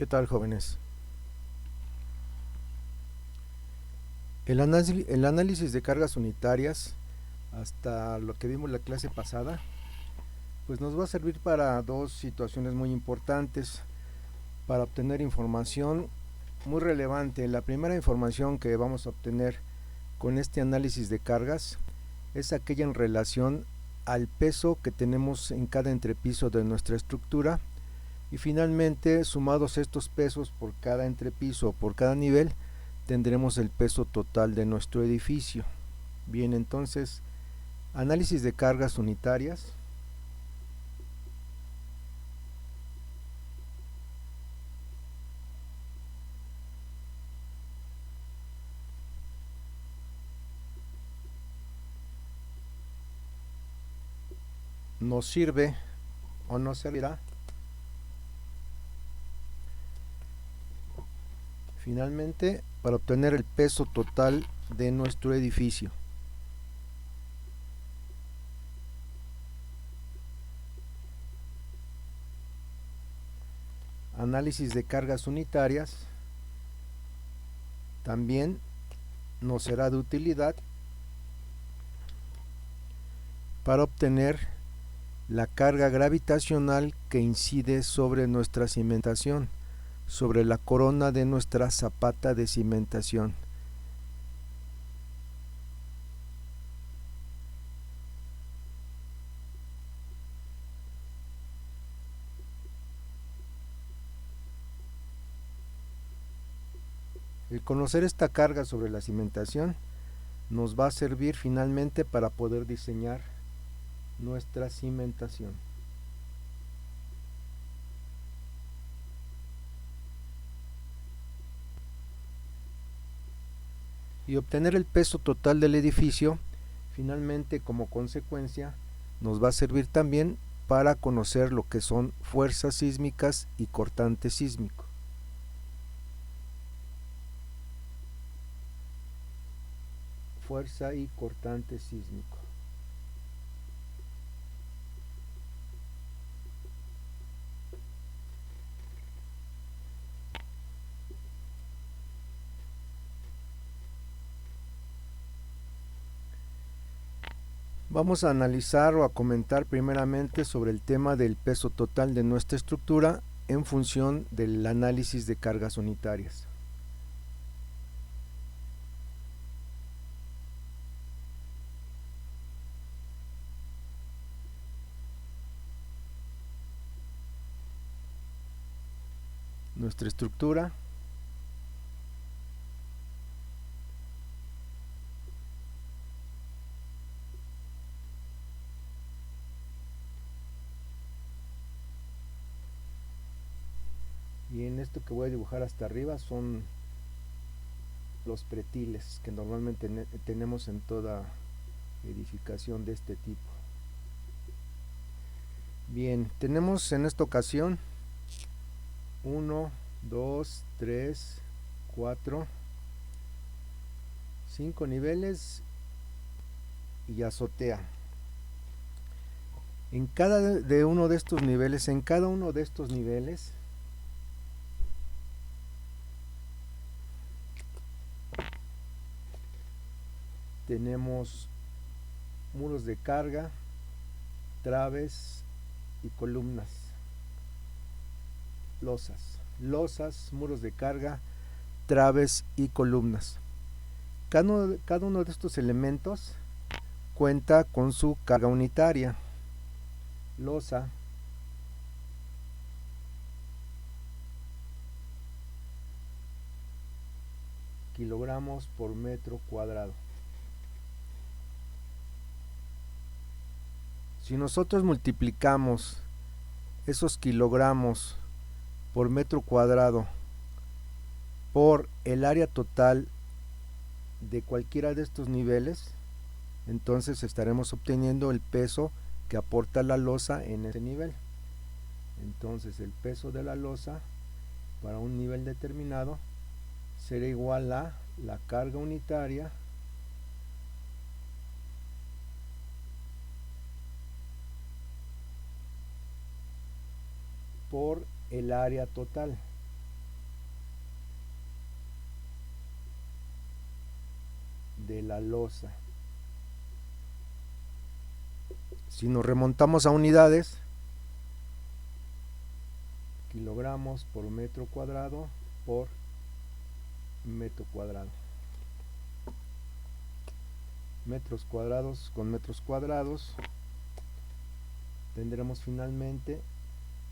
¿Qué tal, jóvenes? El análisis de cargas unitarias, hasta lo que vimos la clase pasada, pues nos va a servir para dos situaciones muy importantes para obtener información muy relevante. La primera información que vamos a obtener con este análisis de cargas es aquella en relación al peso que tenemos en cada entrepiso de nuestra estructura, y finalmente, sumados estos pesos por cada entrepiso o por cada nivel, tendremos el peso total de nuestro edificio. Bien, entonces, análisis de cargas unitarias. Nos sirve o nos servirá finalmente para obtener el peso total de nuestro edificio. Análisis de cargas unitarias también nos será de utilidad para obtener la carga gravitacional que incide sobre nuestra cimentación, sobre la corona de nuestra zapata de cimentación. El conocer esta carga sobre la cimentación nos va a servir finalmente para poder diseñar nuestra cimentación. Y obtener el peso total del edificio, finalmente, como consecuencia, nos va a servir también para conocer lo que son fuerzas sísmicas y cortante sísmico. Fuerza y cortante sísmico. Vamos a analizar o a comentar primeramente sobre el tema del peso total de nuestra estructura en función del análisis de cargas unitarias. Nuestra estructura y en esto que voy a dibujar hasta arriba son los pretiles que normalmente tenemos en toda edificación de este tipo. Bien, tenemos en esta ocasión 1, 2, 3, 4, 5 niveles y azotea. En cada de uno de estos niveles, tenemos muros de carga, traves y columnas, losas, muros de carga, traves y columnas. Cada uno de estos elementos cuenta con su carga unitaria. Losa, kilogramos por metro cuadrado. Si nosotros multiplicamos esos kilogramos por metro cuadrado por el área total de cualquiera de estos niveles, entonces estaremos obteniendo el peso que aporta la losa en ese nivel. Entonces el peso de la losa para un nivel determinado será igual a la carga unitaria por el área total. de la losa. Si nos remontamos a unidades, kilogramos por metro cuadrado por metro cuadrado. Metros cuadrados con metros cuadrados, tendremos finalmente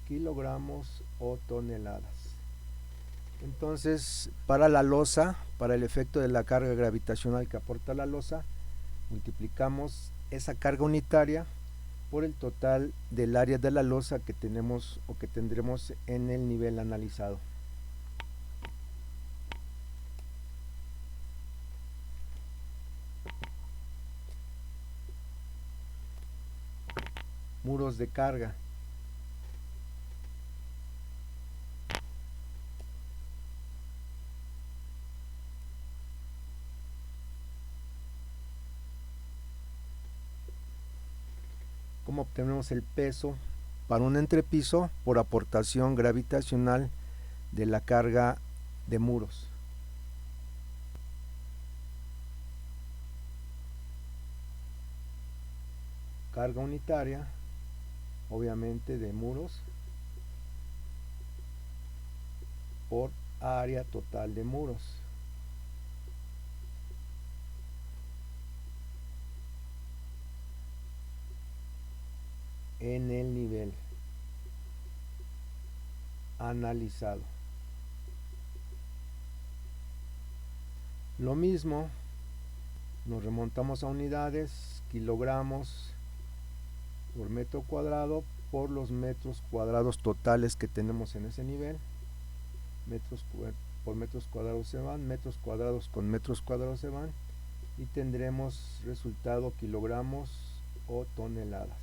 kilogramos o toneladas. Entonces, para la losa, para el efecto de la carga gravitacional que aporta la losa, multiplicamos esa carga unitaria por el total del área de la losa que tenemos o que tendremos en el nivel analizado. Muros de carga. ¿Cómo obtenemos el peso para un entrepiso? Por aportación gravitacional de la carga de muros. Carga unitaria, obviamente de muros, por área total de muros. En el nivel analizado. Lo mismo, nos remontamos a unidades, kilogramos por metro cuadrado por los metros cuadrados totales que tenemos en ese nivel. Metros por metros cuadrados se van, metros cuadrados con metros cuadrados se van, y tendremos resultado kilogramos o toneladas.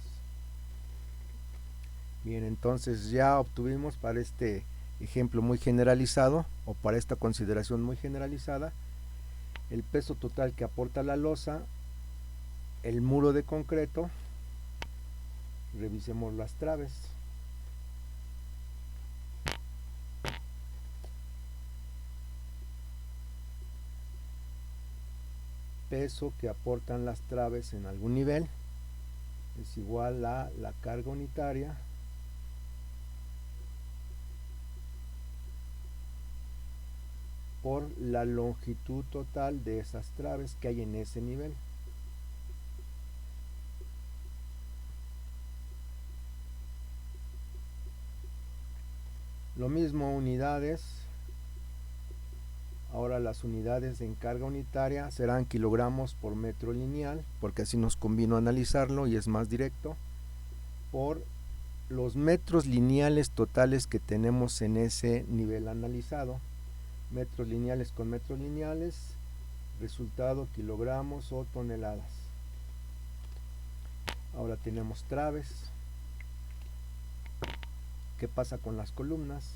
Bien, entonces ya obtuvimos para este ejemplo muy generalizado, o para esta consideración muy generalizada, el peso total que aporta la losa, el muro de concreto. Revisemos las traves. Peso que aportan las traves en algún nivel es igual a la carga unitaria por la longitud total de esas traves que hay en ese nivel. Lo mismo, unidades. Ahora las unidades en carga unitaria serán kilogramos por metro lineal, porque así nos convino analizarlo y es más directo, por los metros lineales totales que tenemos en ese nivel analizado. Metros lineales con metros lineales, resultado kilogramos o toneladas. Ahora tenemos traves. ¿Qué pasa con las columnas?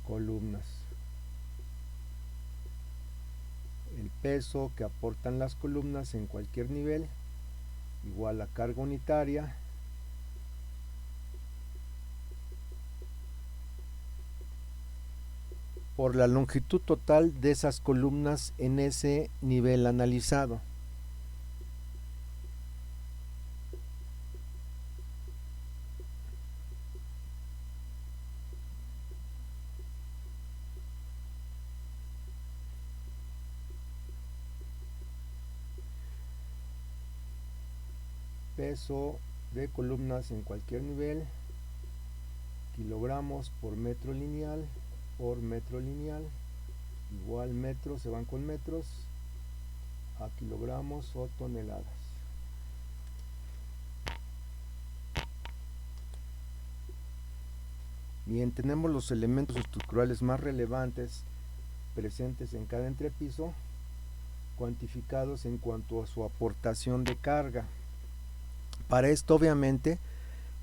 Columnas. El peso que aportan las columnas en cualquier nivel igual a carga unitaria por la longitud total de esas columnas en ese nivel analizado. Peso de columnas en cualquier nivel, kilogramos por metro lineal, igual metros, se van con metros, a kilogramos o toneladas. Bien, tenemos los elementos estructurales más relevantes presentes en cada entrepiso, cuantificados en cuanto a su aportación de carga. Para esto, obviamente,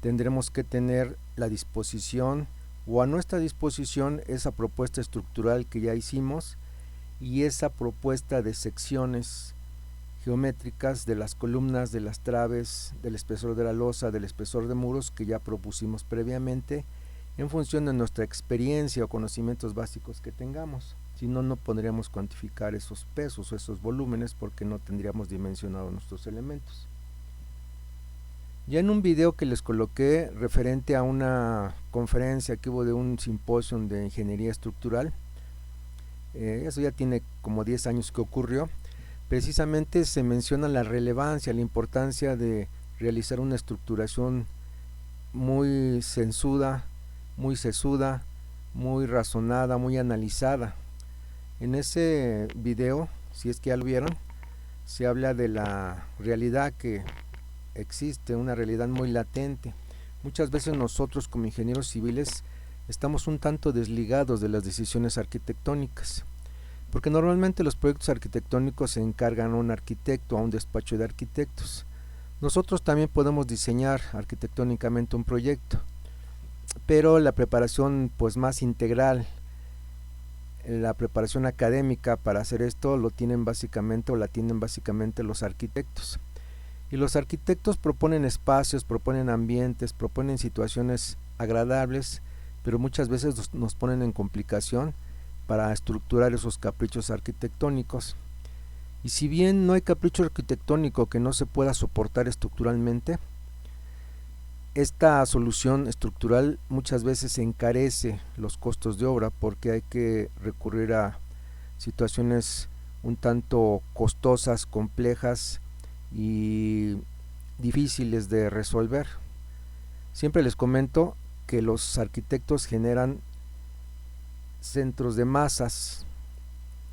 tendremos que tener la disposición o a nuestra disposición esa propuesta estructural que ya hicimos y esa propuesta de secciones geométricas de las columnas, de las traves, del espesor de la losa, del espesor de muros que ya propusimos previamente en función de nuestra experiencia o conocimientos básicos que tengamos. Si no, no podríamos cuantificar esos pesos o esos volúmenes porque no tendríamos dimensionados nuestros elementos. Ya en un video que les coloqué referente a una conferencia que hubo de un simposio de ingeniería estructural, eso ya tiene como 10 años que ocurrió, precisamente se menciona la relevancia, la importancia de realizar una estructuración muy sensuda, muy sesuda, muy razonada, muy analizada. En ese video, si es que ya lo vieron, se habla de la realidad que existe, una realidad muy latente. Muchas veces nosotros como ingenieros civiles estamos un tanto desligados de las decisiones arquitectónicas, porque normalmente los proyectos arquitectónicos se encargan a un arquitecto, a un despacho de arquitectos. Nosotros también podemos diseñar arquitectónicamente un proyecto, pero la preparación pues más integral, la preparación académica para hacer esto lo tienen básicamente o la tienen básicamente los arquitectos. Y los arquitectos proponen espacios, proponen ambientes, proponen situaciones agradables, pero muchas veces nos ponen en complicación para estructurar esos caprichos arquitectónicos. Y si bien no hay capricho arquitectónico que no se pueda soportar estructuralmente, esta solución estructural muchas veces encarece los costos de obra porque hay que recurrir a situaciones un tanto costosas, complejas y difíciles de resolver. Siempre les comento que los arquitectos generan centros de masas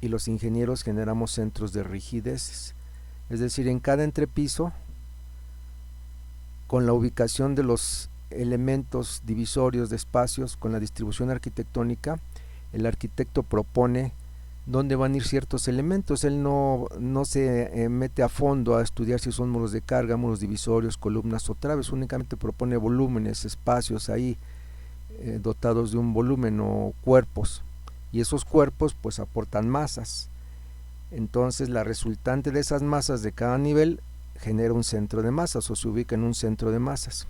y los ingenieros generamos centros de rigideces. Es decir, en cada entrepiso, con la ubicación de los elementos divisorios de espacios, con la distribución arquitectónica, el arquitecto propone dónde van a ir ciertos elementos. Él no se mete a fondo a estudiar si son muros de carga, muros divisorios, columnas o traves, únicamente propone volúmenes, espacios ahí dotados de un volumen o cuerpos, y esos cuerpos pues aportan masas. Entonces la resultante de esas masas de cada nivel genera un centro de masas o se ubica en un centro de masas.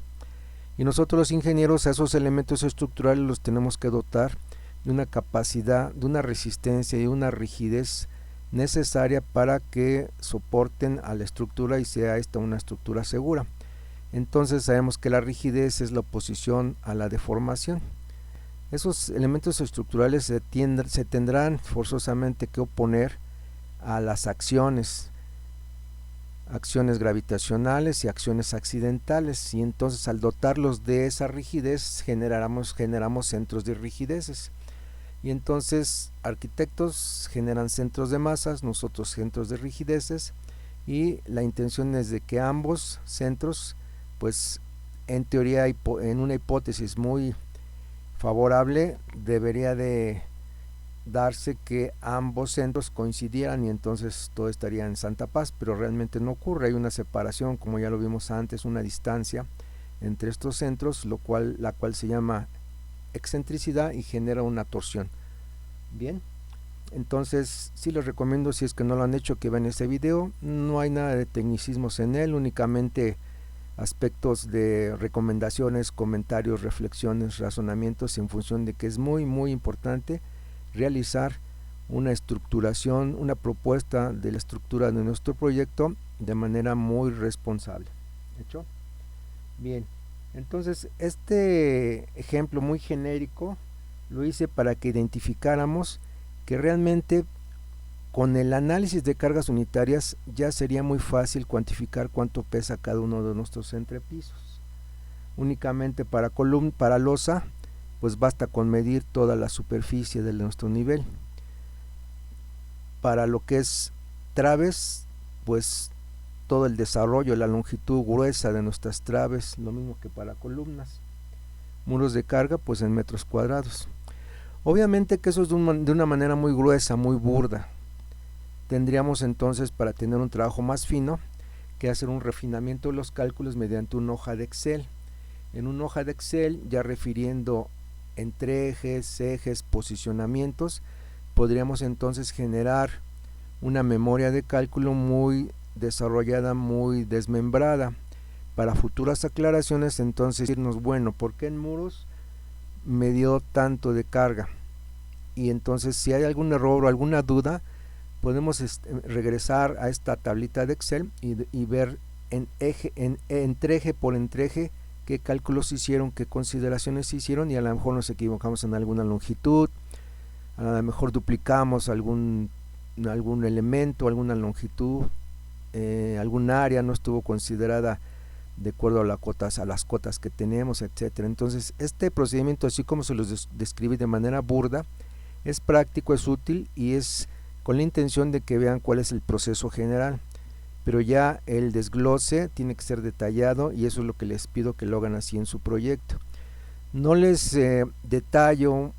Y nosotros los ingenieros a esos elementos estructurales los tenemos que dotar de una capacidad, de una resistencia y una rigidez necesaria para que soporten a la estructura y sea esta una estructura segura. Entonces sabemos que la rigidez es la oposición a la deformación. Esos elementos estructurales se tendrán forzosamente que oponer a las acciones gravitacionales y acciones accidentales, y entonces al dotarlos de esa rigidez generamos centros de rigideces. Y entonces arquitectos generan centros de masas, nosotros centros de rigideces, y la intención es de que ambos centros, pues en teoría, en una hipótesis muy favorable, debería de darse que ambos centros coincidieran y entonces todo estaría en santa paz, pero realmente no ocurre. Hay una separación, como ya lo vimos antes, una distancia entre estos centros, la cual se llama excentricidad y genera una torsión. Bien, entonces sí les recomiendo, si es que no lo han hecho, que vean este video. No hay nada de tecnicismos en él, únicamente aspectos de recomendaciones, comentarios, reflexiones, razonamientos, en función de que es muy muy importante realizar una estructuración, una propuesta de la estructura de nuestro proyecto de manera muy responsable. ¿Hecho? Bien, entonces este ejemplo muy genérico lo hice para que identificáramos que realmente con el análisis de cargas unitarias ya sería muy fácil cuantificar cuánto pesa cada uno de nuestros entrepisos. Únicamente para losa, pues basta con medir toda la superficie de nuestro nivel. Para lo que es traves, pues todo el desarrollo, la longitud gruesa de nuestras traves, lo mismo que para columnas. Muros de carga, pues en metros cuadrados. Obviamente que eso es de una manera muy gruesa, muy burda. Tendríamos entonces, para tener un trabajo más fino, que hacer un refinamiento de los cálculos mediante una hoja de Excel. En una hoja de Excel, ya refiriendo entre ejes, posicionamientos, podríamos entonces generar una memoria de cálculo muy desarrollada, muy desmembrada. Para futuras aclaraciones, entonces irnos, bueno, ¿por qué en muros me dio tanto de carga, y entonces si hay algún error o alguna duda, podemos regresar a esta tablita de Excel y ver entre eje por entreje qué cálculos se hicieron, qué consideraciones se hicieron, y a lo mejor nos equivocamos en alguna longitud, a lo mejor duplicamos algún elemento, alguna longitud, algún área no estuvo considerada de acuerdo a las cotas que tenemos, etcétera. Entonces este procedimiento, así como se los describí de manera burda, es práctico, es útil y es con la intención de que vean cuál es el proceso general, pero ya el desglose tiene que ser detallado, y eso es lo que les pido que lo hagan así en su proyecto. No les detallo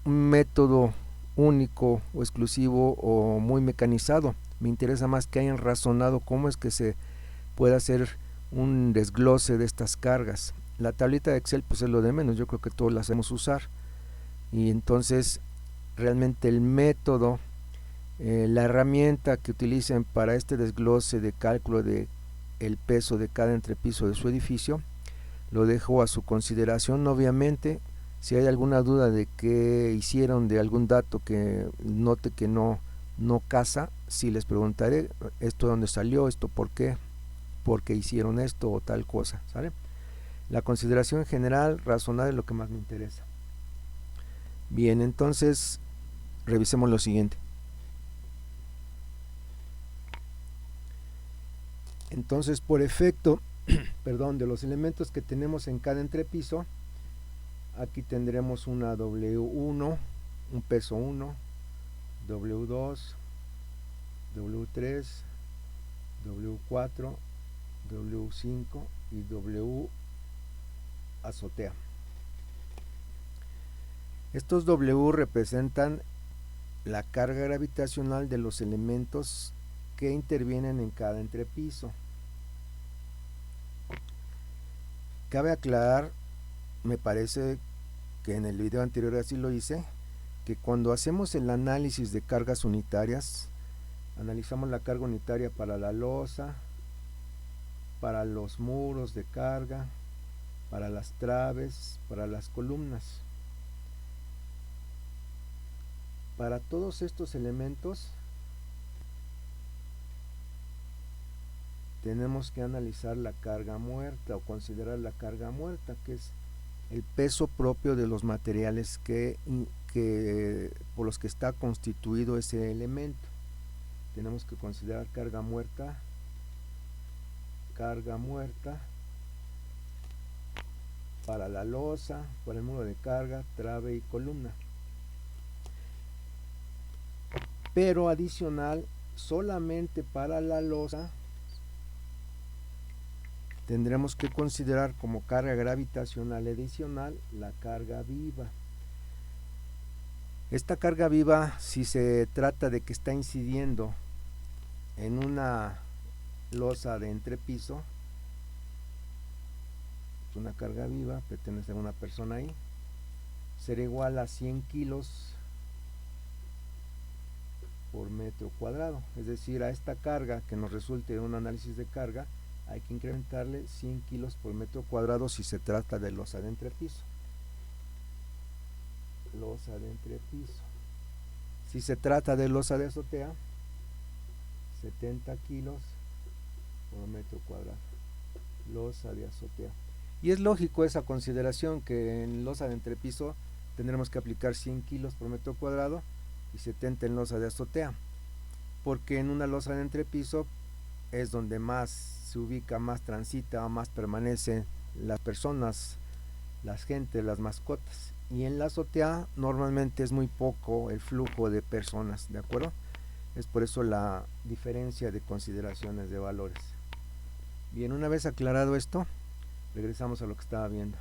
un método único o exclusivo o muy mecanizado. Me interesa más que hayan razonado cómo es que se puede hacer un desglose de estas cargas. La tablita de Excel pues es lo de menos, yo creo que todos la hacemos usar, y entonces realmente el método, la herramienta que utilicen para este desglose de cálculo de el peso de cada entrepiso de su edificio, lo dejo a su consideración. Obviamente, si hay alguna duda de qué hicieron, de algún dato que note que no casa, sí les preguntaré esto de dónde salió, esto por qué hicieron esto o tal cosa, ¿sale? La consideración general, razonar es lo que más me interesa. Bien, entonces revisemos lo siguiente. Entonces, por efecto de los elementos que tenemos en cada entrepiso, aquí tendremos una W1, un peso 1, W2, W3, W4, W5 y W azotea. Estos W representan la carga gravitacional de los elementos que intervienen en cada entrepiso. Cabe aclarar, me parece que en el video anterior así lo hice, que cuando hacemos el análisis de cargas unitarias, analizamos la carga unitaria para la losa, para los muros de carga, para las traves, para las columnas. Para todos estos elementos tenemos que analizar la carga muerta o considerar la carga muerta, que es el peso propio de los materiales por los que está constituido ese elemento. Tenemos que considerar carga muerta para la losa, para el muro de carga, trave y columna. Pero adicional, solamente para la losa tendremos que considerar como carga gravitacional adicional la carga viva. Esta carga viva, si se trata de que está incidiendo en una losa de entrepiso, es una carga viva, pertenece a una persona ahí, será igual a 100 kilos por metro cuadrado. Es decir, a esta carga que nos resulte de un análisis de carga, hay que incrementarle 100 kilos por metro cuadrado si se trata de losa de entrepiso. Losa de entrepiso. Si se trata de losa de azotea, 70 kilos por metro cuadrado. Losa de azotea. Y es lógico esa consideración, que en losa de entrepiso tendremos que aplicar 100 kilos por metro cuadrado y 70 en losa de azotea, porque en una losa de entrepiso es donde más se ubica, más transita, más permanecen las personas, las gentes, las mascotas, y en la azotea normalmente es muy poco el flujo de personas, ¿de acuerdo? Es por eso la diferencia de consideraciones de valores. Bien, una vez aclarado esto, regresamos a lo que estaba viendo.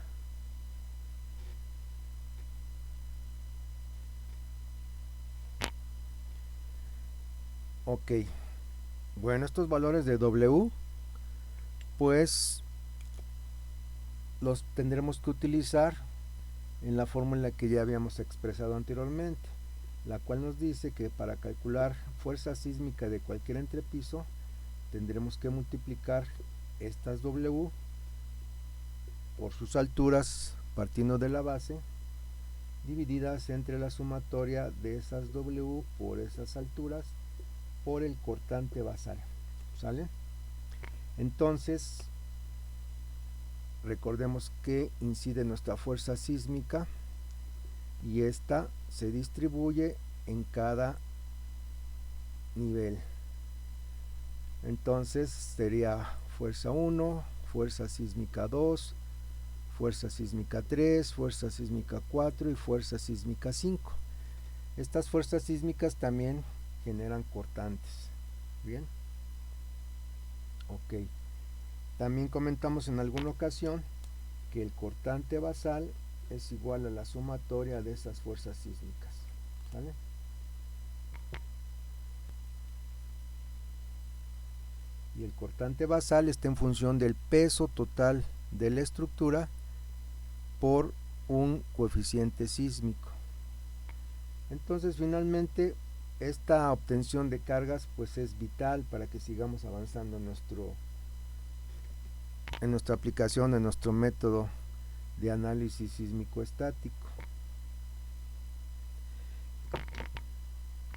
Ok, bueno, estos valores de W pues los tendremos que utilizar en la fórmula que ya habíamos expresado anteriormente, la cual nos dice que para calcular fuerza sísmica de cualquier entrepiso tendremos que multiplicar estas W por sus alturas partiendo de la base divididas entre la sumatoria de esas W por esas alturas por el cortante basal, ¿sale? Entonces, recordemos que incide nuestra fuerza sísmica y esta se distribuye en cada nivel. Entonces sería fuerza 1, fuerza sísmica 2, fuerza sísmica 3, fuerza sísmica 4 y fuerza sísmica 5. Estas fuerzas sísmicas también generan cortantes. Bien. Ok. También comentamos en alguna ocasión que el cortante basal es igual a la sumatoria de esas fuerzas sísmicas. ¿Vale? Y el cortante basal está en función del peso total de la estructura por un coeficiente sísmico. Entonces, finalmente, esta obtención de cargas pues es vital para que sigamos avanzando en nuestra aplicación, en nuestro método de análisis sísmico estático.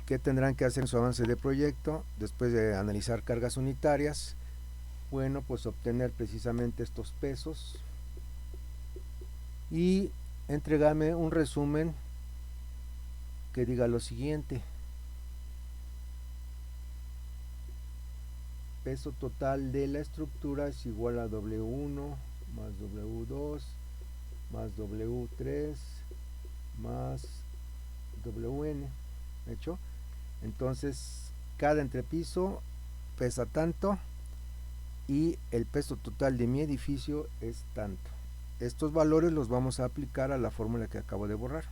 ¿Qué tendrán que hacer en su avance de proyecto después de analizar cargas unitarias? Bueno, pues obtener precisamente estos pesos y entregarme un resumen que diga lo siguiente: peso total de la estructura es igual a W1 más W2 más W3 más WN. ¿Hecho? Entonces, cada entrepiso pesa tanto y el peso total de mi edificio es tanto. Estos valores los vamos a aplicar a la fórmula que acabo de borrar.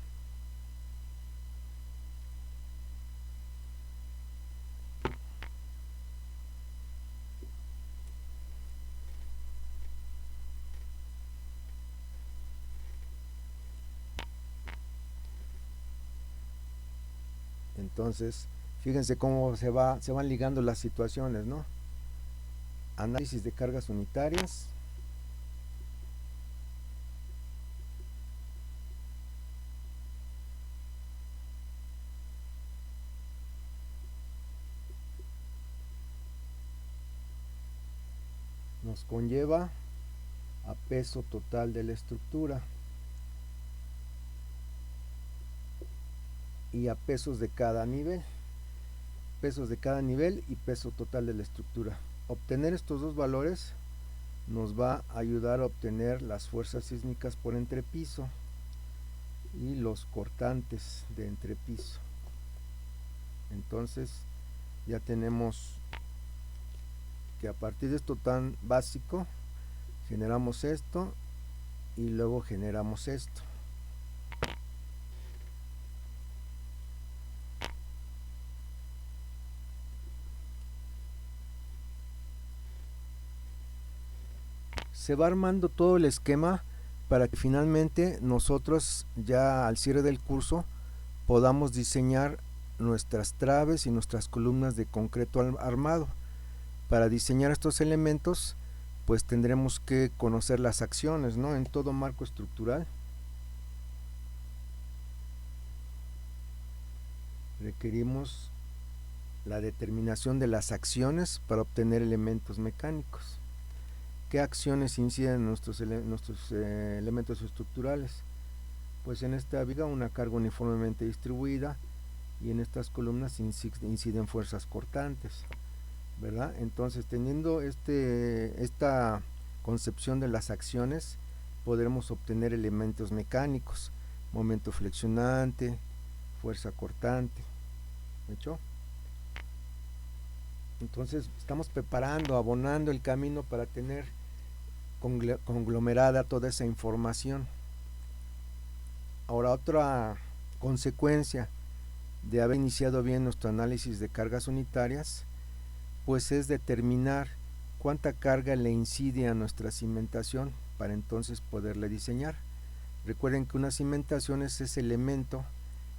Entonces, fíjense cómo se van ligando las situaciones, ¿no? Análisis de cargas unitarias, nos conlleva a peso total de la estructura y a pesos de cada nivel, y peso total de la estructura. Obtener estos dos valores nos va a ayudar a obtener las fuerzas sísmicas por entrepiso y los cortantes de entrepiso. Entonces ya tenemos que a partir de esto tan básico generamos esto y luego generamos esto. Se va armando todo el esquema para que finalmente nosotros ya al cierre del curso podamos diseñar nuestras traves y nuestras columnas de concreto armado. Para diseñar estos elementos pues tendremos que conocer las acciones, ¿no? En todo marco estructural requerimos la determinación de las acciones para obtener elementos mecánicos. ¿Qué acciones inciden en nuestros elementos estructurales? Pues en esta viga una carga uniformemente distribuida y en estas columnas inciden fuerzas cortantes, ¿verdad? Entonces, teniendo esta concepción de las acciones, podremos obtener elementos mecánicos: momento flexionante, fuerza cortante. ¿Hecho? Entonces estamos preparando, abonando el camino para tener conglomerada toda esa información. Ahora, otra consecuencia de haber iniciado bien nuestro análisis de cargas unitarias pues es determinar cuánta carga le incide a nuestra cimentación para entonces poderla diseñar. Recuerden que una cimentación es ese elemento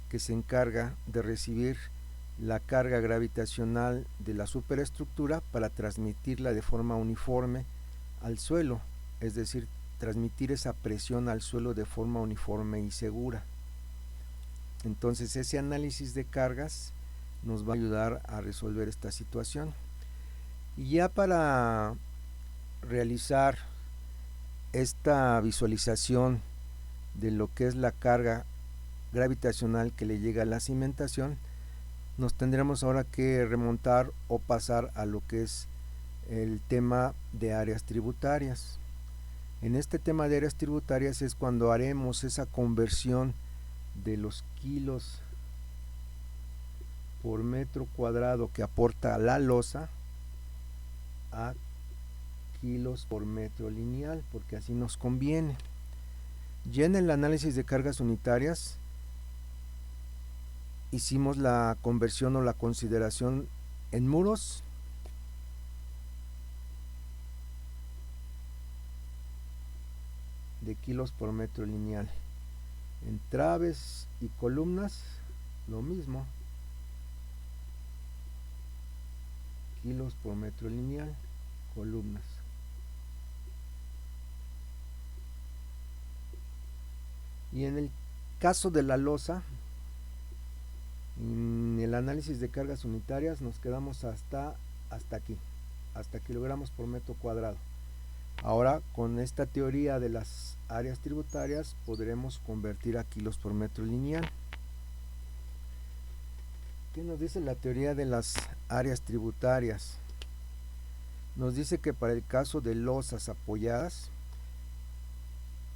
que se encarga de recibir la carga gravitacional de la superestructura para transmitirla de forma uniforme al suelo, es decir, transmitir esa presión al suelo de forma uniforme y segura. Entonces ese análisis de cargas nos va a ayudar a resolver esta situación. Y ya para realizar esta visualización de lo que es la carga gravitacional que le llega a la cimentación, nos tendremos ahora que remontar o pasar a lo que es el tema de áreas tributarias. En este tema de áreas tributarias es cuando haremos esa conversión de los kilos por metro cuadrado que aporta la losa a kilos por metro lineal, porque así nos conviene. Ya en el análisis de cargas unitarias hicimos la conversión o la consideración en muros, de kilos por metro lineal. En traves y columnas lo mismo, kilos por metro lineal, columnas. Y en el caso de la losa, en el análisis de cargas unitarias nos quedamos hasta aquí, hasta kilogramos por metro cuadrado. Ahora, con esta teoría de las áreas tributarias, podremos convertir a kilos por metro lineal. ¿Qué nos dice la teoría de las áreas tributarias? Nos dice que para el caso de losas apoyadas,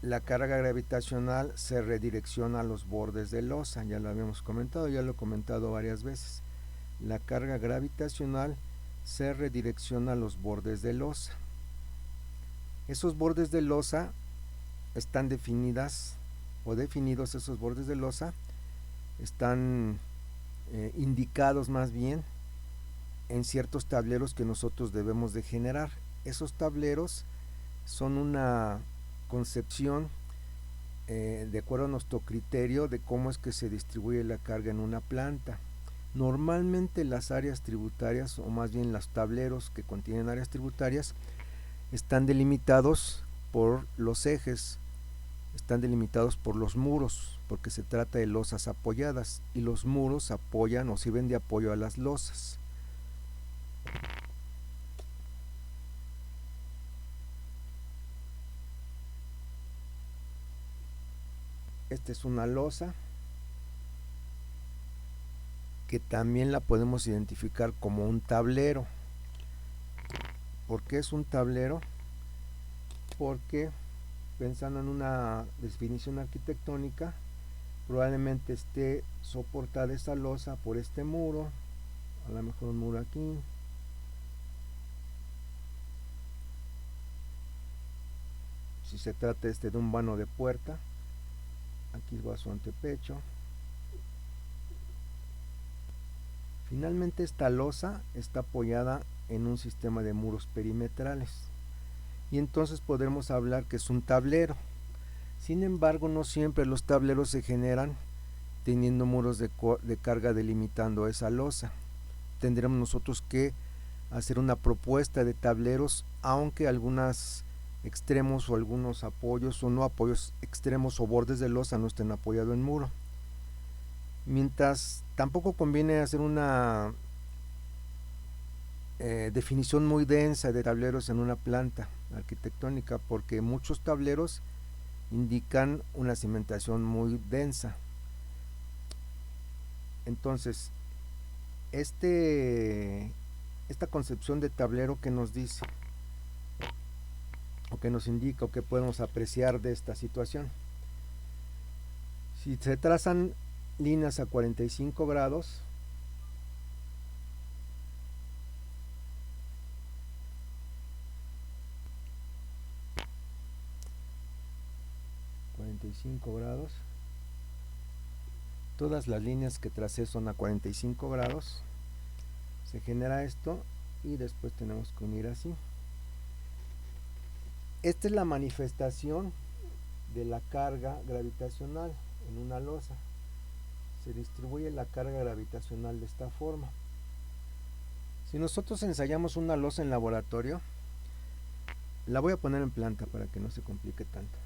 la carga gravitacional se redirecciona a los bordes de losa. Ya lo habíamos comentado, ya lo he comentado varias veces. La carga gravitacional se redirecciona a los bordes de losa. Esos bordes de losa están definidos, esos bordes de losa están indicados más bien en ciertos tableros que nosotros debemos de generar. Esos tableros son una concepción de acuerdo a nuestro criterio de cómo es que se distribuye la carga en una planta. Normalmente las áreas tributarias, o más bien los tableros que contienen áreas tributarias, están delimitados por los ejes, están delimitados por los muros, porque se trata de losas apoyadas y los muros apoyan o sirven de apoyo a las losas. Esta es una losa que también la podemos identificar como un tablero. ¿Por qué es un tablero? Porque pensando en una definición arquitectónica, probablemente esté soportada esa losa por este muro, a lo mejor un muro aquí, si se trata de un vano de puerta, aquí va su antepecho. Finalmente esta losa está apoyada en un sistema de muros perimetrales y entonces podremos hablar que es un tablero. Sin embargo, no siempre los tableros se generan teniendo muros de carga delimitando esa losa. Tendremos nosotros que hacer una propuesta de tableros, aunque algunos extremos o algunos apoyos o no apoyos extremos o bordes de losa no estén apoyados en muro. Mientras tampoco conviene hacer una definición muy densa de tableros en una planta arquitectónica, porque muchos tableros indican una cimentación muy densa. Entonces, esta concepción de tablero que nos dice o que nos indica o que podemos apreciar de esta situación. Si se trazan líneas a 45 grados, todas las líneas que tracé son a 45 grados, se genera esto y después tenemos que unir así. Esta es la manifestación de la carga gravitacional en una losa. Se distribuye la carga gravitacional de esta forma. Si nosotros ensayamos una losa en laboratorio, la voy a poner en planta para que no se complique tanto.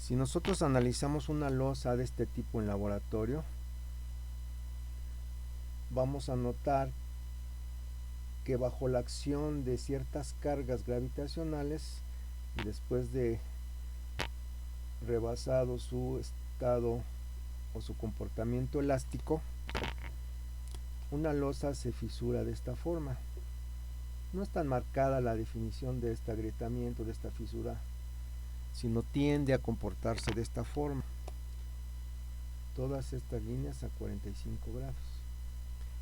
Si nosotros analizamos una losa de este tipo en laboratorio, vamos a notar que bajo la acción de ciertas cargas gravitacionales y después de rebasado su estado o su comportamiento elástico, una losa se fisura de esta forma. No es tan marcada la definición de este agrietamiento, de esta fisura, sino tiende a comportarse de esta forma. Todas estas líneas a 45 grados.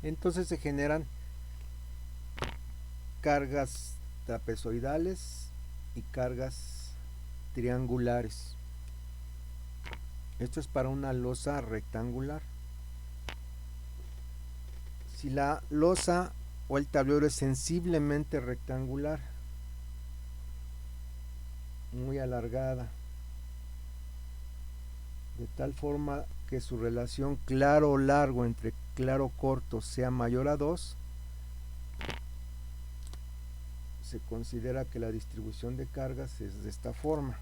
Entonces se generan cargas trapezoidales y cargas triangulares. Esto es para una losa rectangular. Si la losa o el tablero es sensiblemente rectangular, muy alargada, de tal forma que su relación claro largo entre claro corto sea mayor a 2, se considera que la distribución de cargas es de esta forma.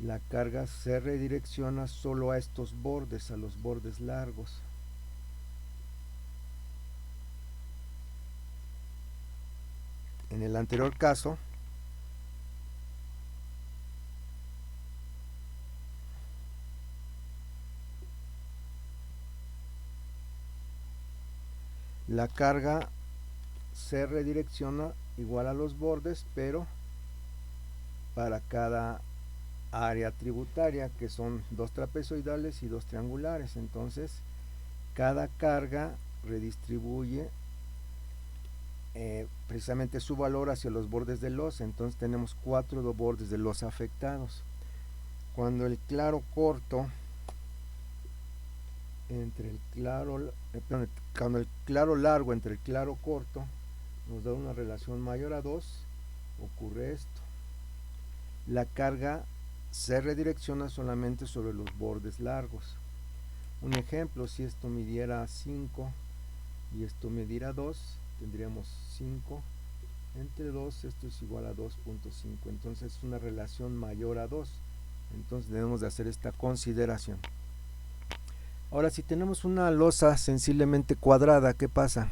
La carga se redirecciona solo a estos bordes, a los bordes largos. En el anterior caso, la carga se redirecciona igual a los bordes, pero para cada área tributaria, que son 2 trapezoidales y 2 triangulares. Entonces cada carga redistribuye precisamente su valor hacia los bordes de losa. Entonces tenemos 4 bordes de losa afectados. Cuando el claro corto entre el claro cuando el claro largo entre el claro corto nos da una relación mayor a 2, ocurre esto. La carga se redirecciona solamente sobre los bordes largos. Un ejemplo, si esto midiera 5 y esto midiera 2, tendríamos 5 entre 2, esto es igual a 2.5, entonces es una relación mayor a 2, entonces debemos de hacer esta consideración. Ahora, si tenemos una losa sensiblemente cuadrada, ¿qué pasa?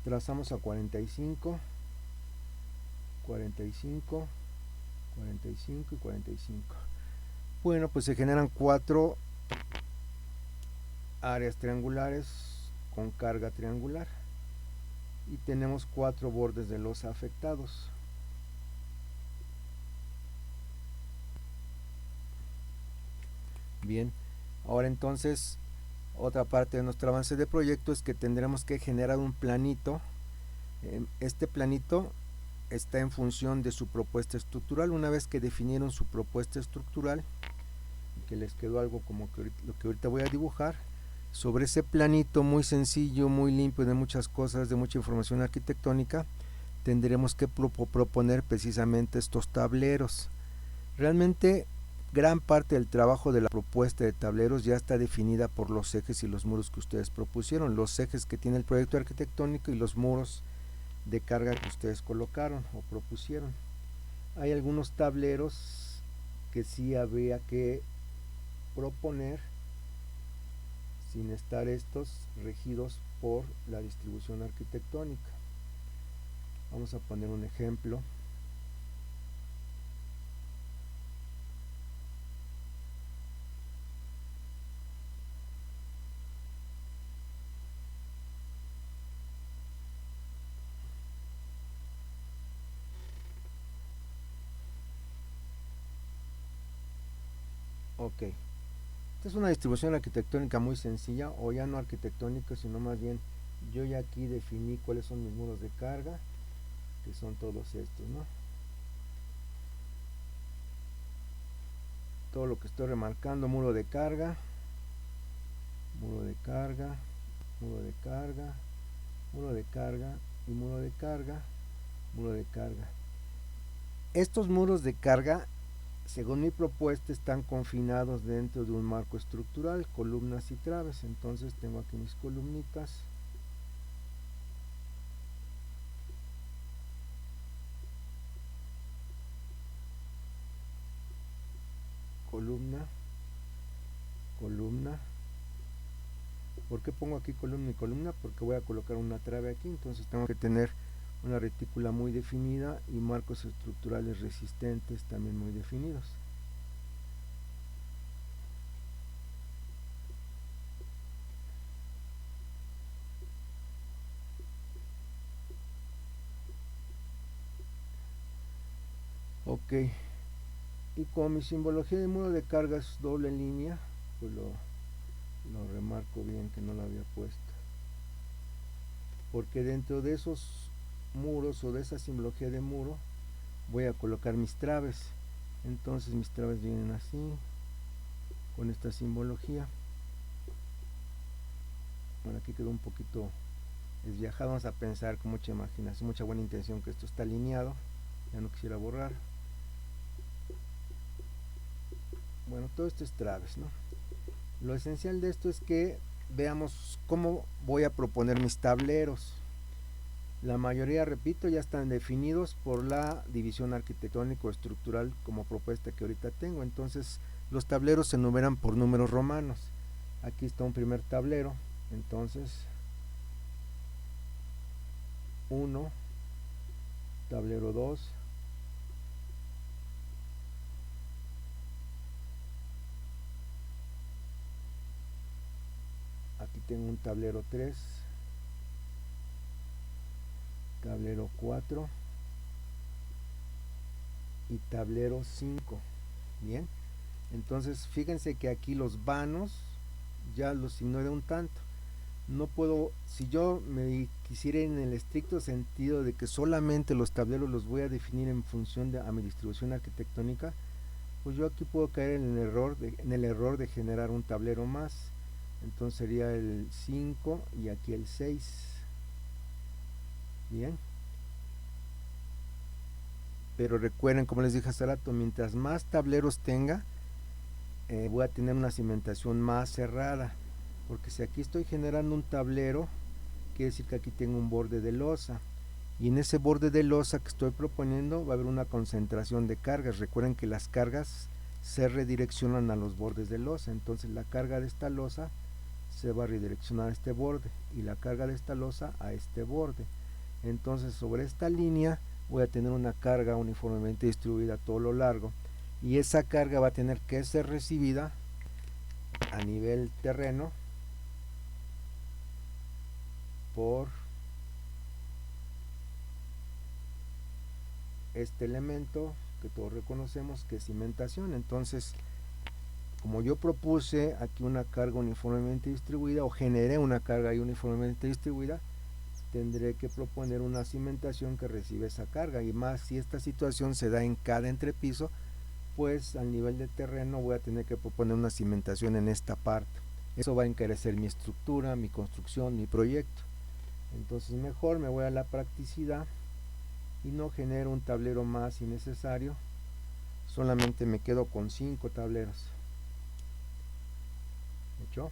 Trazamos a 45, 45, 45 y 45. Bueno, pues se generan 4 áreas triangulares con carga triangular y tenemos 4 bordes de losa afectados. Bien, ahora entonces otra parte de nuestro avance de proyecto es que tendremos que generar un planito. Este planito está en función de su propuesta estructural. Una vez que definieron su propuesta estructural, que les quedó algo como que lo que ahorita voy a dibujar, sobre ese planito muy sencillo, muy limpio de muchas cosas, de mucha información arquitectónica, tendremos que proponer precisamente estos tableros. Realmente gran parte del trabajo de la propuesta de tableros ya está definida por los ejes y los muros que ustedes propusieron, los ejes que tiene el proyecto arquitectónico y los muros de carga que ustedes colocaron o propusieron. Hay algunos tableros que sí habría que proponer sin estar estos regidos por la distribución arquitectónica. Vamos a poner un ejemplo. Ok, esta es una distribución arquitectónica muy sencilla, o ya no arquitectónica, sino más bien yo ya aquí definí cuáles son mis muros de carga, que son todos estos, ¿no? Todo lo que estoy remarcando: muro de carga, muro de carga, muro de carga, muro de carga y muro de carga, muro de carga. Estos muros de carga según mi propuesta, están confinados dentro de un marco estructural, columnas y traves. Entonces tengo aquí mis columnitas. Columna, columna. ¿Por qué pongo aquí columna y columna? Porque voy a colocar una trave aquí, entonces tengo que tener una retícula muy definida y marcos estructurales resistentes también muy definidos. Ok, y como mi simbología de muro de carga es doble línea, pues lo remarco bien que no lo había puesto, porque dentro de esos muros o de esa simbología de muro voy a colocar mis traves. Entonces mis traves vienen así, con esta simbología. Bueno, aquí quedó un poquito desviajado. Vamos a pensar con mucha imaginación, mucha buena intención, que esto está alineado. Ya no quisiera borrar. Bueno, todo esto es traves, ¿no? Lo esencial de esto es que veamos cómo voy a proponer mis tableros. La mayoría, repito, ya están definidos por la división arquitectónico-estructural como propuesta que ahorita tengo. Entonces los tableros se enumeran por números romanos. Aquí está un primer tablero, entonces 1, tablero 2, aquí tengo un tablero 3, tablero 4 y tablero 5. Bien, entonces fíjense que aquí los vanos ya los ignoré un tanto. No puedo, si yo me quisiera en el estricto sentido de que solamente los tableros los voy a definir en función de a mi distribución arquitectónica, pues yo aquí puedo caer en el error de generar un tablero más. Entonces sería el 5 y aquí el 6. Bien, pero recuerden, como les dije hace rato, mientras más tableros tenga, voy a tener una cimentación más cerrada, porque si aquí estoy generando un tablero, quiere decir que aquí tengo un borde de losa, y en ese borde de losa que estoy proponiendo va a haber una concentración de cargas. Recuerden que las cargas se redireccionan a los bordes de losa, entonces la carga de esta losa se va a redireccionar a este borde y la carga de esta losa a este borde. Entonces sobre esta línea voy a tener una carga uniformemente distribuida a todo lo largo, y esa carga va a tener que ser recibida a nivel terreno por este elemento que todos reconocemos que es cimentación. Entonces, como yo propuse aquí una carga uniformemente distribuida, o generé una carga ahí uniformemente distribuida, tendré que proponer una cimentación que recibe esa carga, y más si esta situación se da en cada entrepiso, pues al nivel de terreno voy a tener que proponer una cimentación en esta parte. Eso va a encarecer mi estructura, mi construcción, mi proyecto. Entonces mejor me voy a la practicidad y no genero un tablero más innecesario, solamente me quedo con 5 tableros. ¿Hecho?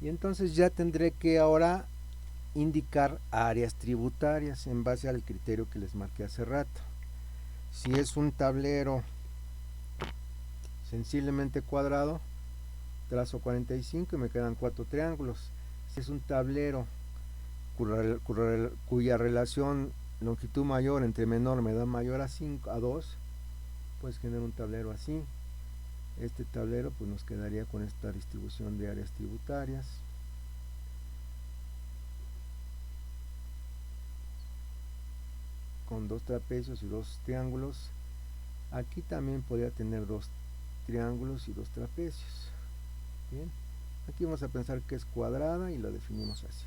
Y entonces ya tendré que ahora indicar áreas tributarias en base al criterio que les marqué hace rato. Si es un tablero sensiblemente cuadrado, trazo 45 y me quedan 4 triángulos. Si es un tablero cuya relación longitud mayor entre menor me da mayor a 2, pues genero un tablero así. Este tablero pues nos quedaría con esta distribución de áreas tributarias. Con 2 trapecios y 2 triángulos. Aquí también podría tener 2 triángulos y 2 trapecios. Bien, aquí vamos a pensar que es cuadrada y lo definimos así.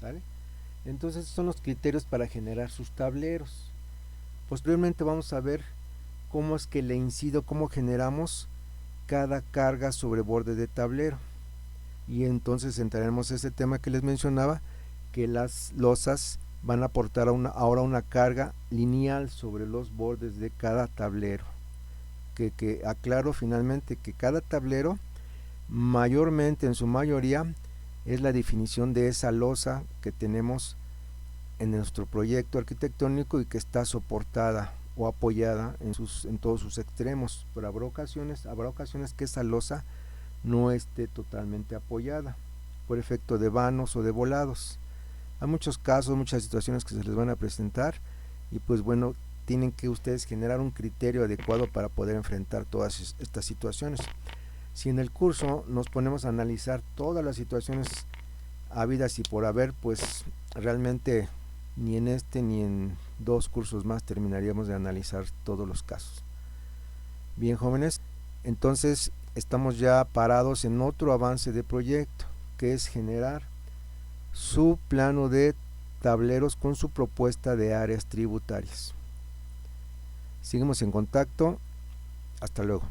¿Vale? Entonces son los criterios para generar sus tableros. Posteriormente vamos a ver cómo es que le incido, cómo generamos cada carga sobre borde de tablero. Y entonces entraremos a ese tema que les mencionaba, que las losas van a aportar ahora una carga lineal sobre los bordes de cada tablero. que aclaro finalmente que cada tablero, mayormente en su mayoría, es la definición de esa losa que tenemos en nuestro proyecto arquitectónico y que está soportada o apoyada en todos sus extremos, pero habrá ocasiones que esa losa no esté totalmente apoyada por efecto de vanos o de volados. Hay muchos casos, muchas situaciones que se les van a presentar y pues bueno, tienen que ustedes generar un criterio adecuado para poder enfrentar todas estas situaciones. Si en el curso nos ponemos a analizar todas las situaciones habidas y por haber, pues realmente ni en este ni en 2 cursos más terminaríamos de analizar todos los casos. Bien, jóvenes, entonces estamos ya parados en otro avance de proyecto, que es generar su plano de tableros con su propuesta de áreas tributarias. Seguimos en contacto. Hasta luego.